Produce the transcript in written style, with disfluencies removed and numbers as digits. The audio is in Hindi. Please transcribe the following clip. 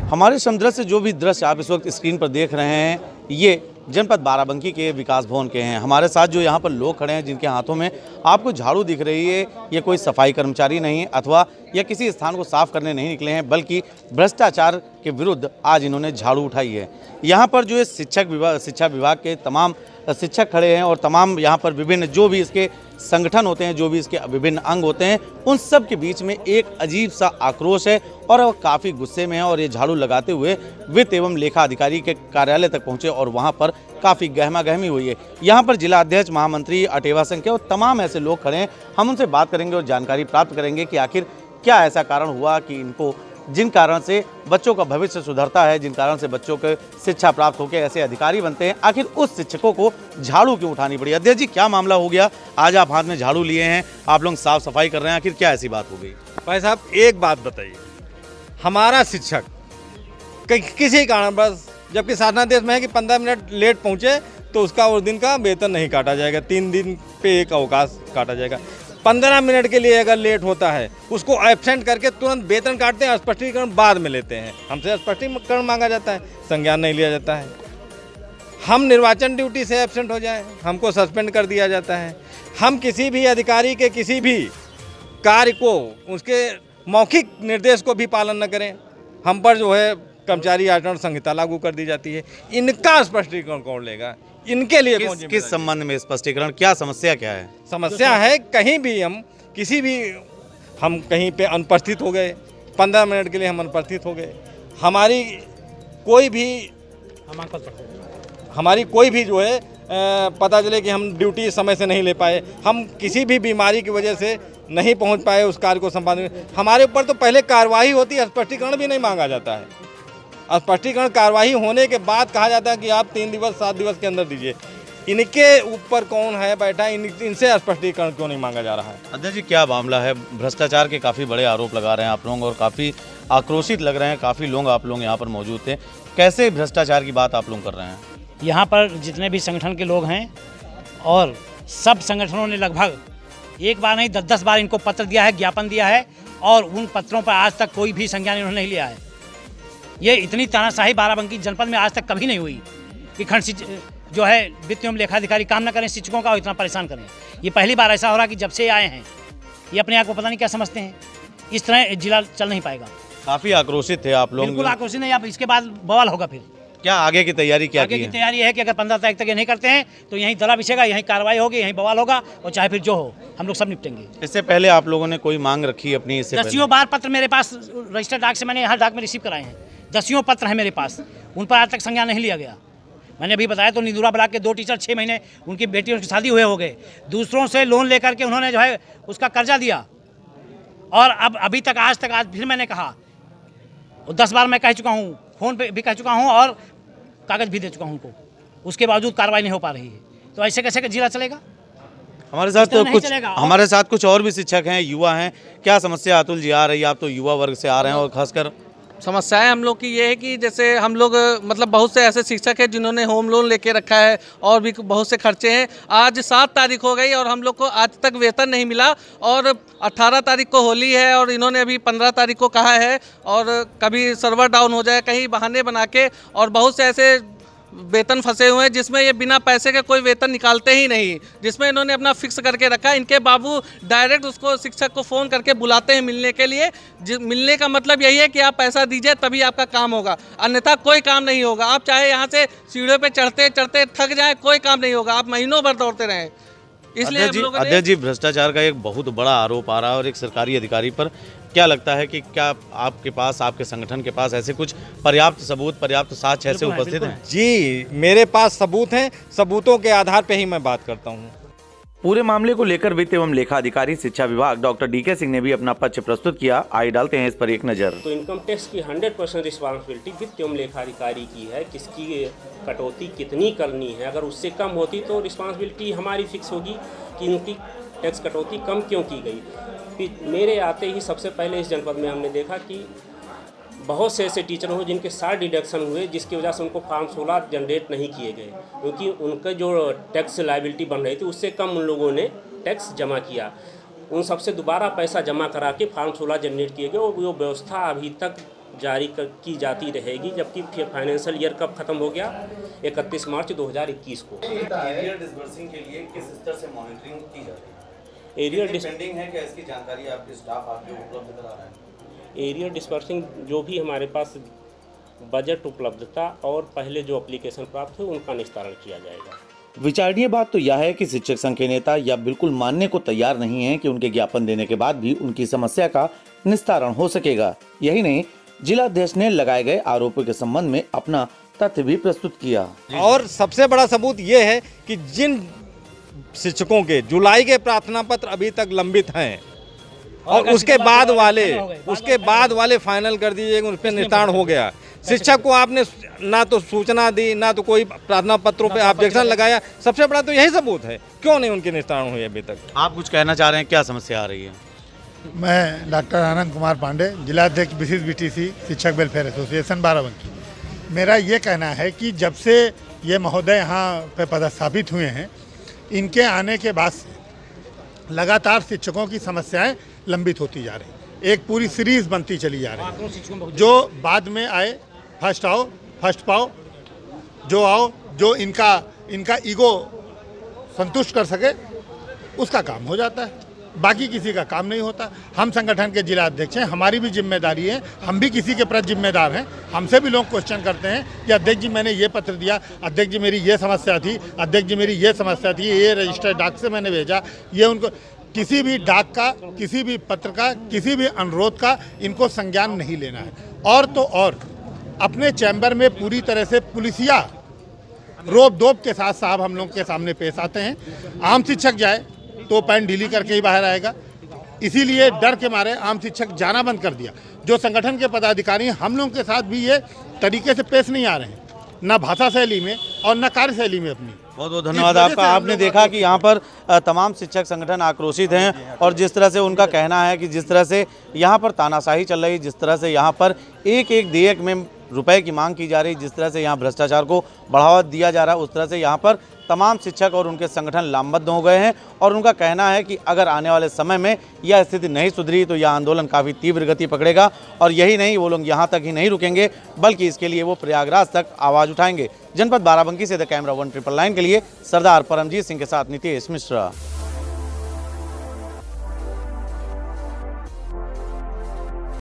हमारे समदृश्य से जो भी दृश्य आप इस वक्त स्क्रीन पर देख रहे हैं, ये जनपद बाराबंकी के विकास भवन के हैं। हमारे साथ जो यहाँ पर लोग खड़े हैं, जिनके हाथों में आपको झाड़ू दिख रही है, ये कोई सफाई कर्मचारी नहीं अथवा या किसी स्थान को साफ करने नहीं निकले हैं, बल्कि भ्रष्टाचार के विरुद्ध आज इन्होंने झाड़ू उठाई है। यहाँ पर जो है शिक्षा विभाग के तमाम शिक्षक खड़े हैं और तमाम यहाँ पर विभिन्न जो भी इसके संगठन होते हैं, जो भी इसके विभिन्न अंग होते हैं, उन सब के बीच में एक अजीब सा आक्रोश है और वो काफ़ी गुस्से में है। और ये झाड़ू लगाते हुए वित्त एवं लेखा अधिकारी के कार्यालय तक पहुंचे और वहां पर काफ़ी गहमा गहमी हुई है। यहाँ पर जिला अध्यक्ष, महामंत्री, अटेवा संघ के और तमाम ऐसे लोग खड़े हैं। हम उनसे बात करेंगे और जानकारी प्राप्त करेंगे कि आखिर क्या ऐसा कारण हुआ कि इनको, जिन कारण से बच्चों का भविष्य सुधरता है, जिन कारण से बच्चों को शिक्षा प्राप्त होकर ऐसे अधिकारी बनते हैं, आखिर उस शिक्षकों को झाड़ू क्यों उठानी पड़ी। अध्यक्ष जी, क्या मामला हो गया? आज आप हाथ में झाड़ू लिए हैं, आप लोग साफ सफाई कर रहे हैं, आखिर क्या ऐसी बात हो गई? भाई साहब, एक बात बताइए, हमारा शिक्षक किसी कारणवश, जबकि शासनादेश में है कि 15 मिनट लेट पहुंचे तो उसका उस दिन का वेतन नहीं काटा जाएगा, 3 दिन पे एक अवकाश काटा जाएगा। 15 मिनट के लिए अगर लेट होता है, उसको एब्सेंट करके तुरंत वेतन काटते हैं, स्पष्टीकरण बाद में लेते हैं। हमसे स्पष्टीकरण मांगा जाता है, संज्ञान नहीं लिया जाता है। हम निर्वाचन ड्यूटी से एब्सेंट हो जाएं, हमको सस्पेंड कर दिया जाता है। हम किसी भी अधिकारी के किसी भी कार्य को, उसके मौखिक निर्देश को भी पालन न करें, हम पर जो है कर्मचारी आचरण संहिता लागू कर दी जाती है। इनका स्पष्टीकरण कौन लेगा? इनके लिए किस संबंध में स्पष्टीकरण? क्या समस्या क्या है? समस्या है, कहीं भी हम किसी भी, हम कहीं पे अनुपस्थित हो गए, 15 मिनट के लिए हम अनुपस्थित हो गए, हमारी कोई भी जो है पता चले कि हम ड्यूटी समय से नहीं ले पाए, हम किसी भी बीमारी की वजह से नहीं पहुंच पाए उस कार्य को संपादन, हमारे ऊपर तो पहले कार्रवाई होती है, स्पष्टीकरण भी नहीं मांगा जाता है। स्पष्टीकरण कार्रवाई होने के बाद कहा जाता है कि आप 3 दिवस 7 दिवस के अंदर दीजिए। इनके ऊपर कौन है बैठा, इनसे स्पष्टीकरण क्यों नहीं मांगा जा रहा है? अध्यक्ष जी, क्या मामला है? भ्रष्टाचार के काफ़ी बड़े आरोप लगा रहे हैं आप लोग और काफ़ी आक्रोशित लग रहे हैं। काफ़ी लोग आप लोग यहाँ पर मौजूद थे, कैसे भ्रष्टाचार की बात आप लोग कर रहे हैं? यहाँ पर जितने भी संगठन के लोग हैं और सब संगठनों ने लगभग एक बार नहीं 10-10 बार इनको पत्र दिया है, ज्ञापन दिया है, और उन पत्रों पर आज तक कोई भी संज्ञान इन्होंने नहीं लिया है। ये इतनी तानाशाही बाराबंकी जनपद में आज तक कभी नहीं हुई कि खंड जो है वित्त एवं लेखाधिकारी काम न करें शिक्षकों का और इतना परेशान करें। ये पहली बार ऐसा हो रहा कि जब से आए हैं, ये अपने आप को पता नहीं क्या समझते हैं। इस तरह जिला चल नहीं पाएगा। काफ़ी आक्रोशित थे आप लोग? बिल्कुल आक्रोशित नहीं, आप इसके बाद बवाल होगा। फिर क्या आगे की तैयारी क्या आगे की तैयारी है कि अगर 15 तारीख तक ये नहीं करते हैं तो यहीं दला बिछेगा, यहीं कार्रवाई होगी, यहीं बवाल होगा, और चाहे फिर जो हो हम लोग सब निपटेंगे। इससे पहले आप लोगों ने कोई मांग रखी अपनी? इससे 10 बार पत्र मेरे पास रजिस्टर्ड डाक से मैंने हर डाक में रिसीव कराए हैं, 10 पत्र हैं मेरे पास, उन पर आज तक संज्ञान नहीं लिया गया। मैंने अभी बताया तो निंदुरा ब्लॉक के 2 टीचर 6 महीने उनकी बेटियों की शादी हुए हो गए, दूसरों से लोन लेकर के उन्होंने जो है उसका कर्जा दिया, और अब अभी तक आज फिर मैंने कहा, 10 बार मैं कह चुका हूँ, फ़ोन पे भी कह चुका हूँ और कागज़ भी दे चुका हूँ उनको, उसके बावजूद कार्रवाई नहीं हो पा रही है। तो ऐसे कैसे जिला चलेगा? हमारे साथ कुछ और भी शिक्षक हैं, युवा हैं। क्या समस्या अतुल जी आ रही है? आप तो युवा वर्ग से आ रहे हैं और खासकर समस्याएं हम लोग की ये है कि जैसे हम लोग मतलब बहुत से ऐसे शिक्षक हैं जिन्होंने होम लोन लेके रखा है और भी बहुत से खर्चे हैं। आज 7 तारीख हो गई और हम लोग को आज तक वेतन नहीं मिला, और 18 तारीख को होली है और इन्होंने अभी 15 तारीख को कहा है, और कभी सर्वर डाउन हो जाए, कहीं बहाने बना के, और बहुत से ऐसे वेतन फंसे हुए हैं जिसमें ये बिना पैसे के कोई वेतन निकालते ही नहीं, जिसमें इन्होंने अपना फिक्स करके रखा है। इनके बाबू डायरेक्ट उसको शिक्षक को फ़ोन करके बुलाते हैं मिलने के लिए। मिलने का मतलब यही है कि आप पैसा दीजिए तभी आपका काम होगा, अन्यथा कोई काम नहीं होगा। आप चाहे यहाँ से सीढ़ियों पे चढ़ते चढ़ते थक जाएं, कोई काम नहीं होगा, आप महीनों भर दौड़ते रहें। इसलिए अध्यक्ष जी, भ्रष्टाचार का एक बहुत बड़ा आरोप आ रहा है और एक सरकारी अधिकारी पर, क्या लगता है कि क्या आपके पास, आपके संगठन के पास ऐसे कुछ पर्याप्त सबूत, पर्याप्त साक्ष्य ऐसे उपस्थित हैं? जी, मेरे पास सबूत हैं, सबूतों के आधार पे ही मैं बात करता हूँ। पूरे मामले को लेकर वित्त एवं लेखा अधिकारी शिक्षा विभाग डॉक्टर DK सिंह ने भी अपना पक्ष प्रस्तुत किया। आइए डालते हैं इस पर एक नजर। तो इनकम टैक्स की 100% रिस्पॉन्सिबिलिटी वित्त एवं लेखा अधिकारी की है, किसकी कटौती कितनी करनी है। अगर उससे कम होती तो रिस्पॉन्सिबिलिटी हमारी फिक्स होगी कि इनकी टैक्स कटौती कम क्यों की गई। फिर मेरे आते ही सबसे पहले इस जनपद में हमने देखा कि बहुत से ऐसे टीचर हो जिनके 60 डिडक्शन हुए, जिसकी वजह से उनको फॉर्म 16 जनरेट नहीं किए गए, क्योंकि उनका जो टैक्स लायबिलिटी बन रही थी उससे कम उन लोगों ने टैक्स जमा किया। उन सबसे दोबारा पैसा जमा करा के फॉर्म 16 जनरेट किए गए और वो व्यवस्था अभी तक जारी की जाती रहेगी, जबकि फाइनेंशियल ईयर कब खत्म हो गया, 31 मार्च 2021 को। एरियल डिसबर्सिंग के लिए किस स्तर से मॉनिटरिंग की जा रही है? एरियल पेंडिंग है क्या, इसकी जानकारी आपके स्टाफ आपको उपलब्ध करा रहा है? एरियल डिस्पर्सिंग जो भी हमारे पास बजट उपलब्धता और पहले जो एप्लीकेशन प्राप्त हुए उनका निस्तारण किया जाएगा। विचारणीय बात तो यह है कि शिक्षक संघ के नेता यह बिल्कुल मानने को तैयार नहीं है कि उनके ज्ञापन देने के बाद भी उनकी समस्या का निस्तारण हो सकेगा। यही नहीं, जिला अध्यक्ष ने लगाए गए आरोपों के संबंध में अपना तथ्य भी प्रस्तुत किया। और सबसे बड़ा सबूत ये है कि जिन शिक्षकों के जुलाई के प्रार्थना पत्र अभी तक लंबित हैं और उसके बाद वाले फाइनल कर दिए, उन पर निस्तारण हो गया। शिक्षक को आपने ना तो सूचना दी, ना तो कोई प्रार्थना पत्रों पे ऑब्जेक्शन लगाया। सबसे बड़ा तो यही सबूत है, क्यों नहीं उनकी निस्तारण हुई अभी तक। आप कुछ कहना चाह रहे हैं, क्या समस्या आ रही है? मैं डॉक्टर आनंद कुमार पांडे, जिला अध्यक्ष BCBTC शिक्षक वेलफेयर एसोसिएशन बाराबंकी। मेरा ये कहना है कि जब से ये महोदय यहाँ पे पदस्थापित हुए हैं, इनके आने के बाद से लगातार शिक्षकों की समस्याएं लंबित होती जा रही, एक पूरी सीरीज बनती चली जा रही। जो बाद में आए, फर्स्ट आओ फर्स्ट पाओ, जो आओ जो इनका ईगो संतुष्ट कर सके उसका काम हो जाता है, बाकी किसी का काम नहीं होता। हम संगठन के जिला अध्यक्ष हैं, हमारी भी जिम्मेदारी है, हम भी किसी के प्रति जिम्मेदार हैं। हमसे भी लोग क्वेश्चन करते हैं कि अध्यक्ष जी मैंने ये पत्र दिया, अध्यक्ष जी मेरी ये समस्या थी, अध्यक्ष जी मेरी ये समस्या थी, ये रजिस्टर डाक से मैंने भेजा। ये उनको किसी भी डाक का, किसी भी पत्र का, किसी भी अनुरोध का इनको संज्ञान नहीं लेना है। और तो और अपने चैम्बर में पूरी तरह से पुलिसिया रोब दोब के साथ साहब हम लोग के सामने पेश आते हैं। आम शिक्षक जाए तो पैंट ढीली करके ही बाहर आएगा, इसीलिए डर के मारे आम शिक्षक जाना बंद कर दिया। जो संगठन के पदाधिकारी हैं, हम लोगों के साथ भी ये तरीके से पेश नहीं आ रहे हैं, न भाषा शैली में और न कार्य शैली में अपनी। बहुत बहुत धन्यवाद आपका। आपने देखा कि यहाँ पर तमाम शिक्षक संगठन आक्रोशित हैं और जिस तरह से उनका कहना है कि जिस तरह से यहाँ पर तानाशाही चल रही, जिस तरह से यहाँ पर एक एक देयक में रुपए की मांग की जा रही, जिस तरह से यहाँ भ्रष्टाचार को बढ़ावा दिया जा रहा है, उस तरह से यहाँ पर तमाम शिक्षक और उनके संगठन लामबद्ध हो गए हैं। और उनका कहना है कि अगर आने वाले समय में यह स्थिति नहीं सुधरी तो यह आंदोलन काफ़ी तीव्र गति पकड़ेगा। और यही नहीं, वो लोग यहाँ तक ही नहीं रुकेंगे, बल्कि इसके लिए वो प्रयागराज तक आवाज़ उठाएंगे। जनपद बाराबंकी से द कैमरा 1 999 के लिए सरदार परमजीत सिंह के साथ नितेश मिश्रा।